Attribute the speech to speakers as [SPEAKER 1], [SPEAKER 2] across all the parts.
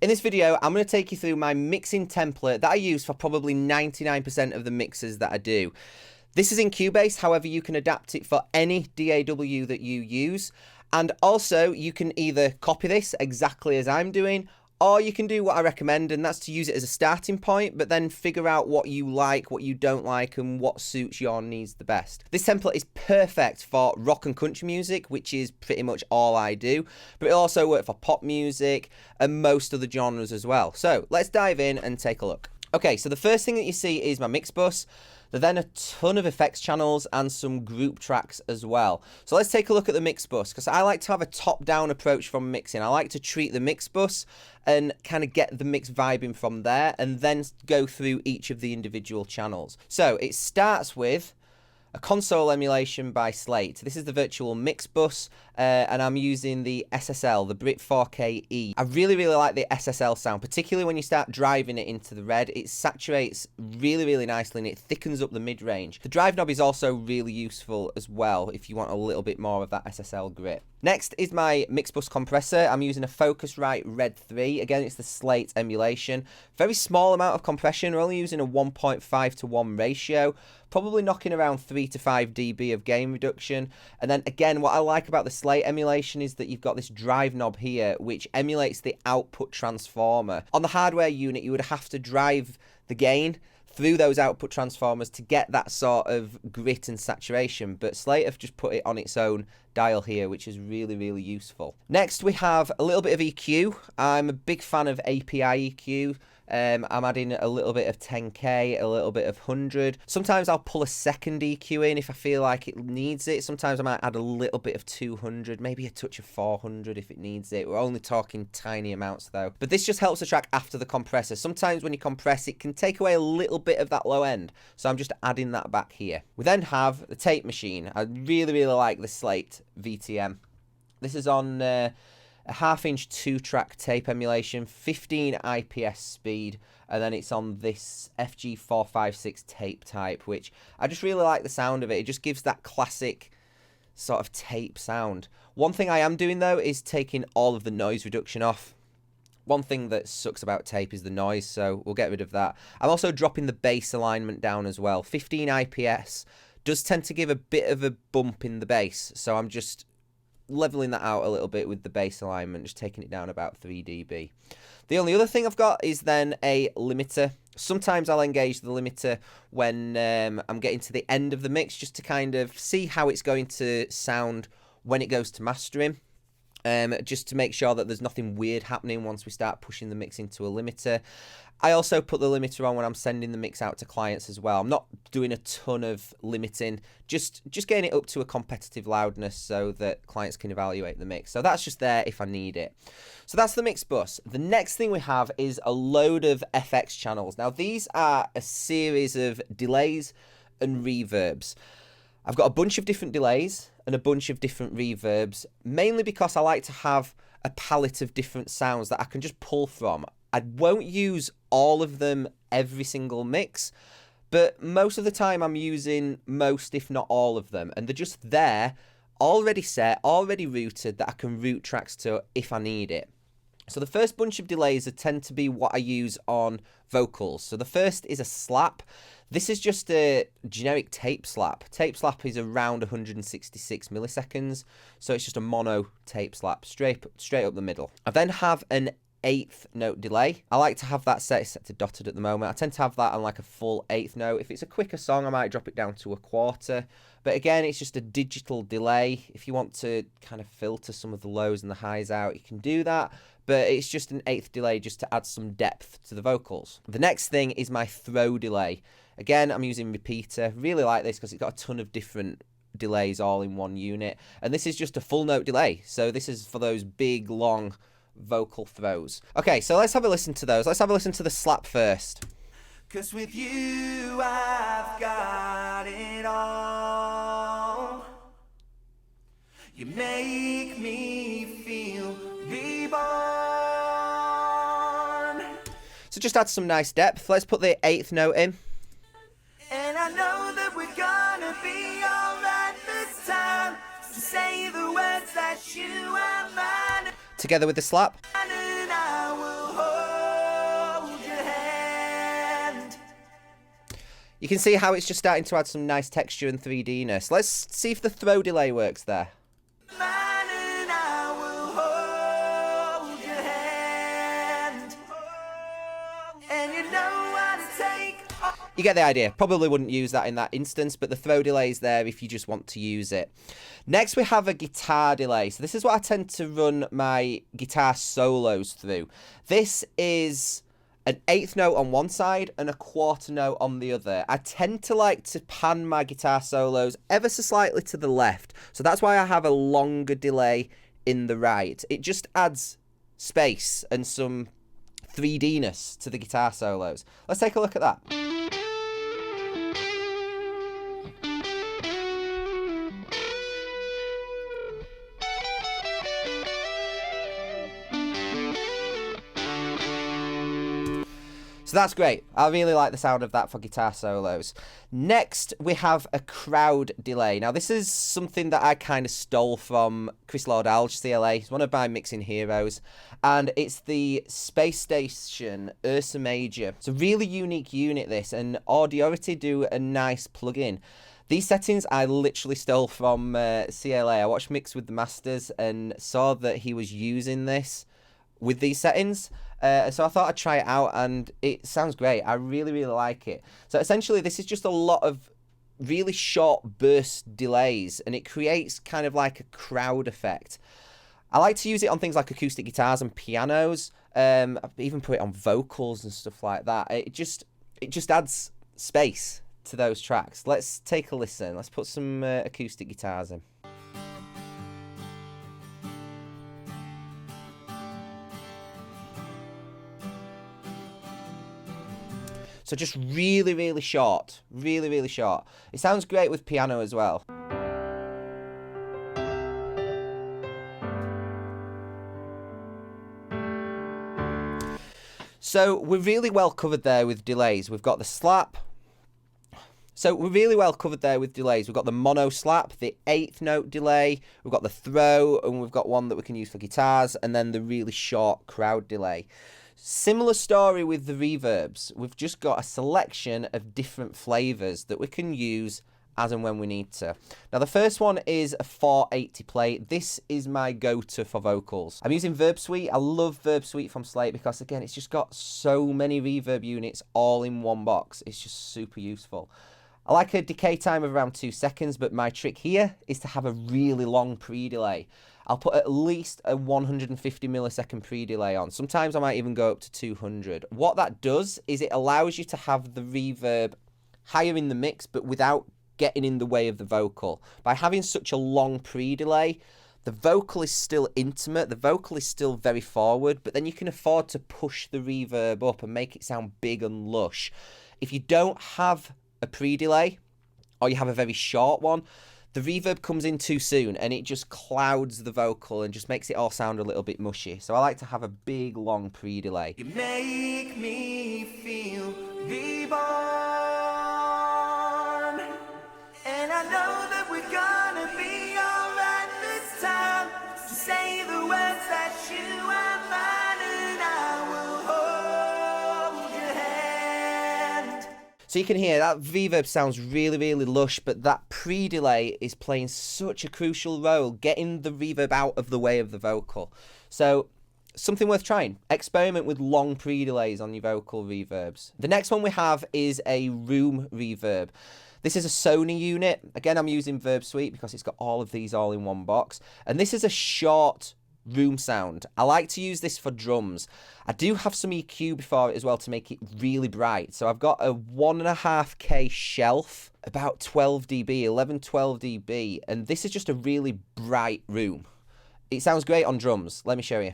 [SPEAKER 1] In this video, I'm going to take you through my mixing template that I use for probably 99% of the mixes that I do. This is in Cubase, however you can adapt it for any DAW that you use. And also, you can either copy this exactly as I'm doing, or you can do what I recommend, and that's to use it as a starting point, but then figure out what you like, what you don't like, and what suits your needs the best. This template is perfect for rock and country music, which is pretty much all I do, but it'll also work for pop music and most other genres as well. So let's dive in and take a look. Okay, so the first thing that you see is my mix bus. There are then a ton of effects channels and some group tracks as well. So let's take a look at the mix bus, because I like to have a top-down approach from mixing. I like to treat the mix bus and kind of get the mix vibing from there, and then go through each of the individual channels. So it starts with a console emulation by Slate. This is the virtual mix bus, and I'm using the SSL, the Brit 4K-E. I really like the SSL sound, particularly when you start driving it into the red. It saturates really nicely and it thickens up the mid-range. The drive knob is also really useful as well if you want a little bit more of that SSL grit. Next is my mix bus compressor. I'm using a Focusrite Red 3. Again, it's the Slate emulation. Very small amount of compression. We're only using a 1.5:1 ratio. Probably knocking around 3 to 5 dB of gain reduction. And then again, what I like about the Slate emulation is that you've got this drive knob here, which emulates the output transformer. On the hardware unit, you would have to drive the gain through those output transformers to get that sort of grit and saturation, but Slate have just put it on its own dial here, which is really useful. Next, we have a little bit of EQ. I'm a big fan of API EQ. I'm adding a little bit of 10K, a little bit of 100. Sometimes I'll pull a second EQ in if I feel like it needs it. Sometimes I might add a little bit of 200, maybe a touch of 400 if it needs it. We're only talking tiny amounts though. But this just helps the track after the compressor. Sometimes when you compress, it can take away a little bit of that low end. So I'm just adding that back here. We then have the tape machine. I really like the Slate VTM. This is on a 1/2-inch 2-track tape emulation, 15 IPS speed, and then it's on this FG456 tape type, which I just really like the sound of it. It just gives that classic sort of tape sound. One thing I am doing though is taking all of the noise reduction off. One thing that sucks about tape is the noise, so we'll get rid of that. I'm also dropping the bass alignment down as well. 15 IPS does tend to give a bit of a bump in the bass, so I'm just leveling that out a little bit with the bass alignment, just taking it down about 3 dB. The only other thing I've got is then a limiter. Sometimes I'll engage the limiter when I'm getting to the end of the mix, just to kind of see how it's going to sound when it goes to mastering. Just to make sure that there's nothing weird happening once we start pushing the mix into a limiter. I also put the limiter on when I'm sending the mix out to clients as well. I'm not doing a ton of limiting, just getting it up to a competitive loudness so that clients can evaluate the mix. So that's just there if I need it. So that's the mix bus. The next thing we have is a load of FX channels. Now these are a series of delays and reverbs. I've got a bunch of different delays and a bunch of different reverbs, mainly because I like to have a palette of different sounds that I can just pull from. I won't use all of them every single mix, but most of the time I'm using most, if not all of them, and they're just there, already set, already routed, that I can route tracks to if I need it. So the first bunch of delays tend to be what I use on vocals. So the first is a slap. This is just a generic tape slap. Tape slap is around 166 milliseconds, so it's just a mono tape slap, straight up the middle. I then have an 1/8 note delay. I like to have that set to dotted at the moment. I tend to have that on like a full 1/8 note. If it's a quicker song, I might drop it down to 1/4. But again, it's just a digital delay. If you want to kind of filter some of the lows and the highs out, you can do that. But it's just an 1/8 delay just to add some depth to the vocals. The next thing is my throw delay. Again, I'm using repeater. Really like this because it's got a ton of different delays all in one unit. And this is just a full note delay. So this is for those big, long vocal throws. Okay, so let's have a listen to those. Let's have a listen to the slap first. 'Cause with you I've got it all. You make me feel reborn. So just add some nice depth. Let's put the 1/8 note in. And I know that we're gonna be alright this time. To say the words that you are mine. Together with the slap. And I will hold You can see how it's just starting to add some nice texture and 3D-ness. Let's see if the throw delay works there. You get the idea. Probably wouldn't use that in that instance, but the throw delay is there if you just want to use it. Next, we have a guitar delay. So this is what I tend to run my guitar solos through. This is an eighth note on one side and a quarter note on the other. I tend to like to pan my guitar solos ever so slightly to the left. So that's why I have a longer delay in the right. It just adds space and some 3D-ness to the guitar solos. Let's take a look at that. So that's great. I really like the sound of that for guitar solos. Next, we have a crowd delay. Now, this is something that I kind of stole from Chris Lord-Alge, CLA. He's one of my mixing heroes. And it's the Space Station Ursa Major. It's a really unique unit, this, and Audiority do a nice plugin. These settings I literally stole from CLA. I watched Mix with the Masters and saw that he was using this with these settings. So I thought I'd try it out, and it sounds great. I really, really like it. So essentially, this is just a lot of really short burst delays, and it creates kind of like a crowd effect. I like to use it on things like acoustic guitars and pianos. I've even put it on vocals and stuff like that. It just adds space to those tracks. Let's take a listen. Let's put some acoustic guitars in. So just really, really short. Really, really short. It sounds great with piano as well. So we're really well covered there with delays. We've got the slap. So we're really well covered there with delays. We've got the mono slap, the eighth note delay, we've got the throw, and we've got one that we can use for guitars, and then the really short crowd delay. Similar story with the reverbs. We've just got a selection of different flavors that we can use as and when we need to. Now, the first one is a 480 plate. This is my go-to for vocals. I'm using Verb Suite. I love Verb Suite from Slate because, again, it's just got so many reverb units all in one box. It's just super useful. I like a decay time of around 2 seconds, but my trick here is to have a really long pre-delay. I'll put at least a 150 millisecond pre-delay on. Sometimes I might even go up to 200. What that does is it allows you to have the reverb higher in the mix, but without getting in the way of the vocal. By having such a long pre-delay, the vocal is still intimate, the vocal is still very forward, but then you can afford to push the reverb up and make it sound big and lush. If you don't have a pre-delay, or you have a very short one, the reverb comes in too soon and it just clouds the vocal and just makes it all sound a little bit mushy. So I like to have a big, long pre-delay. You make me feel reborn, and I know that we're gonna be alright this time. To say the words that you are mine, and I will hold your hand. So you can hear that reverb sounds really, really lush, but that pre-delay is playing such a crucial role, getting the reverb out of the way of the vocal. So something worth trying. Experiment with long pre-delays on your vocal reverbs. The next one we have is a room reverb. This is a Sony unit. Again, I'm using Verb Suite because it's got all of these all in one box. And this is a short room sound. I like to use this for drums. I do have some EQ before it as well to make it really bright. So I've got a 1.5K shelf, about 12 dB, 11, 12 dB. And this is just a really bright room. It sounds great on drums. Let me show you.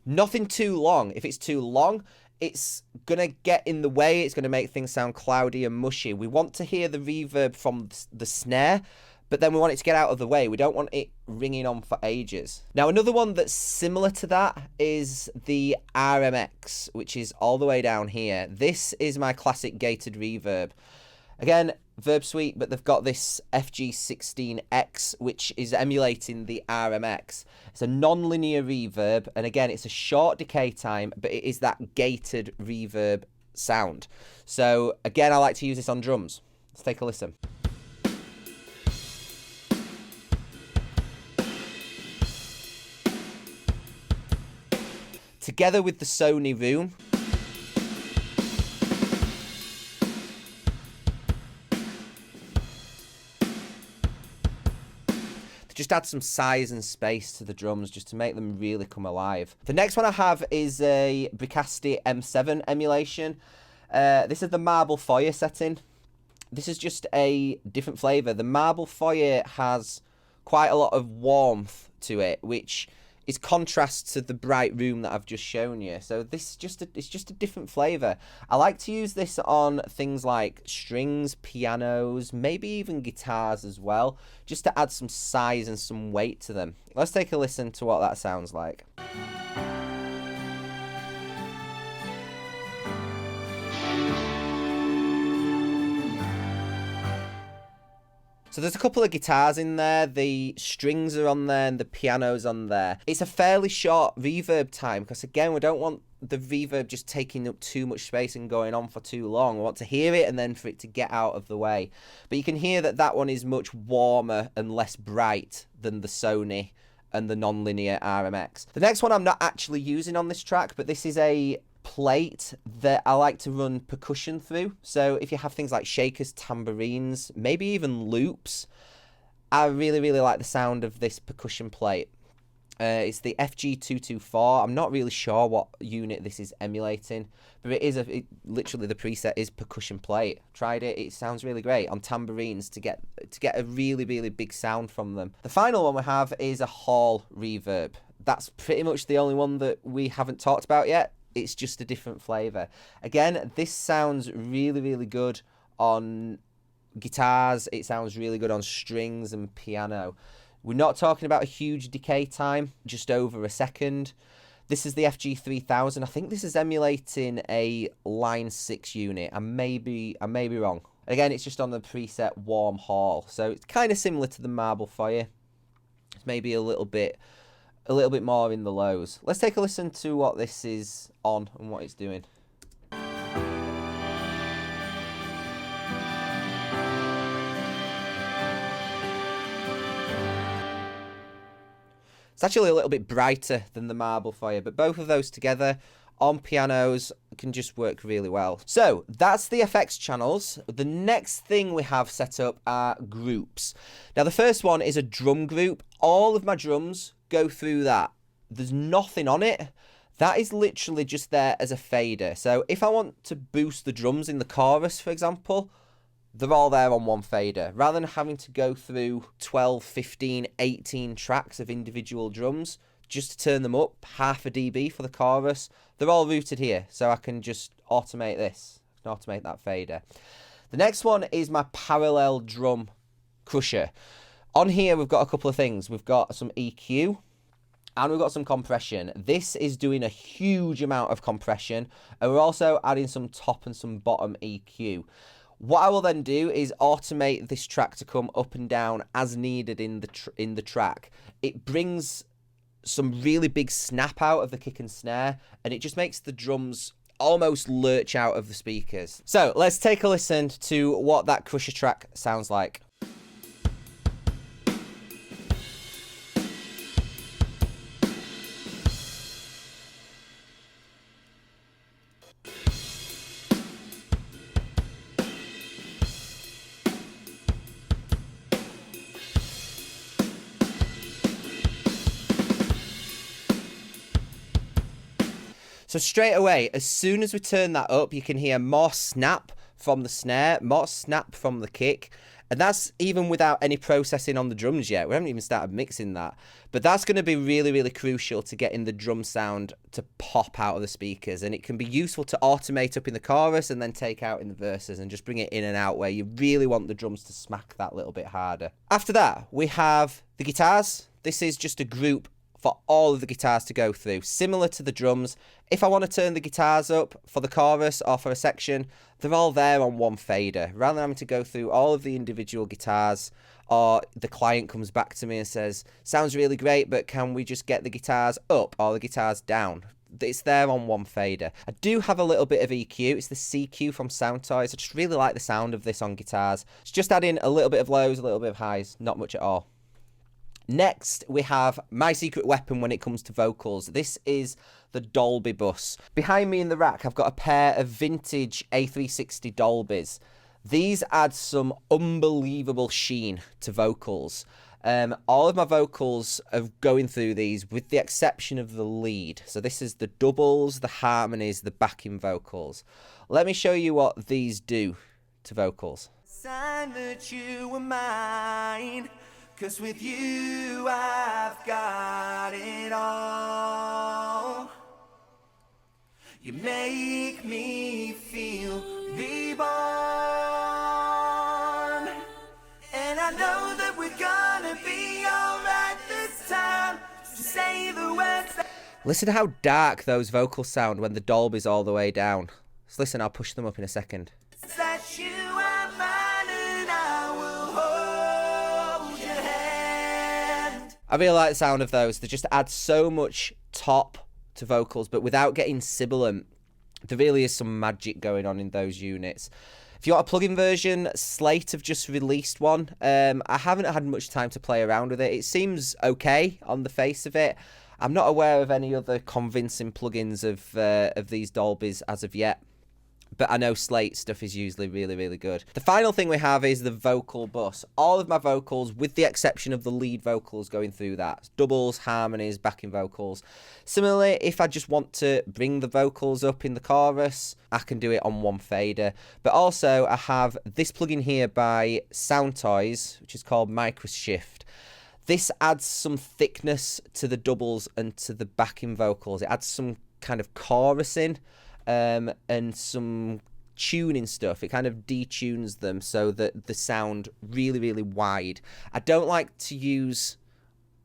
[SPEAKER 1] Nothing too long. If it's too long, it's going to get in the way. It's going to make things sound cloudy and mushy. We want to hear the reverb from the snare, but then we want it to get out of the way. We don't want it ringing on for ages. Now, another one that's similar to that is the RMX, which is all the way down here. This is my classic gated reverb. Again, Verb Suite, but they've got this FG16X, which is emulating the RMX. It's a non-linear reverb, and again, it's a short decay time, but it is that gated reverb sound. So again, I like to use this on drums. Let's take a listen. Together with the Sony Room, just add some size and space to the drums just to make them really come alive. The next one I have is a Bricasti M7 emulation. This is the Marble Foyer setting. This is just a different flavour. The Marble Foyer has quite a lot of warmth to it, which is contrast to the bright room that I've just shown you. So this is it's just a different flavour. I like to use this on things like strings, pianos, maybe even guitars as well, just to add some size and some weight to them. Let's take a listen to what that sounds like. So there's a couple of guitars in there, the strings are on there, and the piano's on there. It's a fairly short reverb time, because again, we don't want the reverb just taking up too much space and going on for too long. We want to hear it and then for it to get out of the way. But you can hear that that one is much warmer and less bright than the Sony and the non-linear RMX. The next one I'm not actually using on this track, but this is a plate that I like to run percussion through. So if you have things like shakers, tambourines, maybe even loops, I really like the sound of this percussion plate. It's the FG224. I'm not really sure what unit this is emulating, but it is literally the preset is percussion plate. Tried it, it sounds really great on tambourines to get a really big sound from them. The final one we have is a hall reverb. That's pretty much the only one that we haven't talked about yet. It's just a different flavour. Again, this sounds really good on guitars. It sounds really good on strings and piano. We're not talking about a huge decay time, just over a second. This is the FG3000. I think this is emulating a Line 6 unit. I may be wrong. Again, it's just on the preset warm hall. So it's kind of similar to the Marble Foyer. It's maybe a little bit more in the lows. Let's take a listen to what this is on and what it's doing. It's actually a little bit brighter than the Marble Foyer, but both of those together on pianos can just work really well. So that's the FX channels. The next thing we have set up are groups. Now the first one is a drum group. All of my drums go through that. There's nothing on it. That is literally just there as a fader. So if I want to boost the drums in the chorus, for example, they're all there on one fader. Rather than having to go through 12, 15, 18 tracks of individual drums just to turn them up half a dB for the chorus, they're all routed here. So I can just automate this. I can automate that fader. The next one is my parallel drum crusher. On here, we've got a couple of things. We've got some EQ and we've got some compression. This is doing a huge amount of compression, and we're also adding some top and some bottom EQ. What I will then do is automate this track to come up and down as needed in the track. It brings some really big snap out of the kick and snare, and it just makes the drums almost lurch out of the speakers. So let's take a listen to what that crusher track sounds like. So straight away, as soon as we turn that up, you can hear more snap from the snare, more snap from the kick. And that's even without any processing on the drums yet. We haven't even started mixing that. But that's going to be really crucial to getting the drum sound to pop out of the speakers. And it can be useful to automate up in the chorus and then take out in the verses and just bring it in and out where you really want the drums to smack that little bit harder. After that, we have the guitars. This is just a group for all of the guitars to go through. Similar to the drums, if I want to turn the guitars up for the chorus or for a section, they're all there on one fader. Rather than having to go through all of the individual guitars, or the client comes back to me and says, sounds really great, but can we just get the guitars up or the guitars down? It's there on one fader. I do have a little bit of EQ. It's the CQ from Soundtoys. I just really like the sound of this on guitars. It's just adding a little bit of lows, a little bit of highs, not much at all. Next, we have my secret weapon when it comes to vocals. This is the Dolby bus. Behind me in the rack, I've got a pair of vintage A360 Dolbys. These add some unbelievable sheen to vocals. All of my vocals are going through these with the exception of the lead. So this is the doubles, the harmonies, the backing vocals. Let me show you what these do to vocals. Sign that you were mine. 'Cause with you I've got it all. You make me feel reborn. And I know that we're gonna be alright this time. Just say the words. Listen to how dark those vocals sound when the Dolby's all the way down. So listen, I'll push them up in a second. That you are mine and I will hold your hand. I really like the sound of those. They just add so much top to vocals, but without getting sibilant. There really is some magic going on in those units. If you want a plugin version, Slate have just released one. I haven't had much time to play around with it. It seems okay on the face of it. I'm not aware of any other convincing plugins of these Dolbys as of yet. But I know Slate stuff is usually really, really good. The final thing we have is the vocal bus. All of my vocals, with the exception of the lead vocals going through that. Doubles, harmonies, backing vocals. Similarly, if I just want to bring the vocals up in the chorus, I can do it on one fader. But also, I have this plugin here by Soundtoys, which is called Microshift. This adds some thickness to the doubles and to the backing vocals. It adds some kind of chorusing. And some tuning stuff. It kind of detunes them so that the sound really, really wide. I don't like to use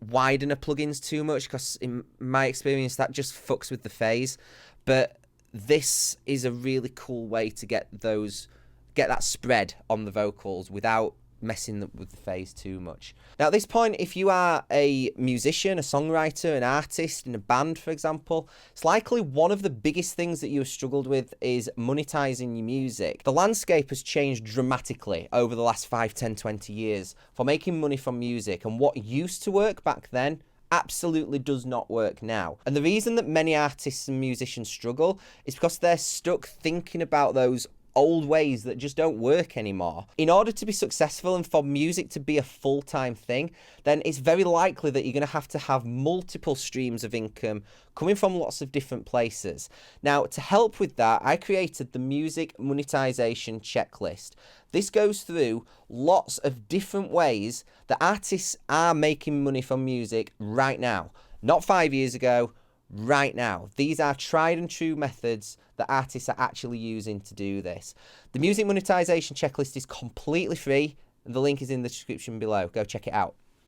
[SPEAKER 1] widener plugins too much because in my experience that just fucks with the phase. But this is a really cool way to get that spread on the vocals without messing with the phase too much. Now at this point, if you are a musician, a songwriter, an artist in a band, for example, it's likely one of the biggest things that you have struggled with is monetizing your music. The landscape has changed dramatically over the last 5, 10, 20 years for making money from music, and what used to work back then absolutely does not work now. And the reason that many artists and musicians struggle is because they're stuck thinking about those old ways that just don't work anymore. In order to be successful and for music to be a full-time thing, then it's very likely that you're going to have multiple streams of income coming from lots of different places. Now, to help with that, I created the music monetization checklist. This goes through lots of different ways that artists are making money from music right now. Not 5 years ago, right now. These are tried and true methods that artists are actually using to do this. The music monetization checklist is completely free, and the link is in the description below. Go check it out.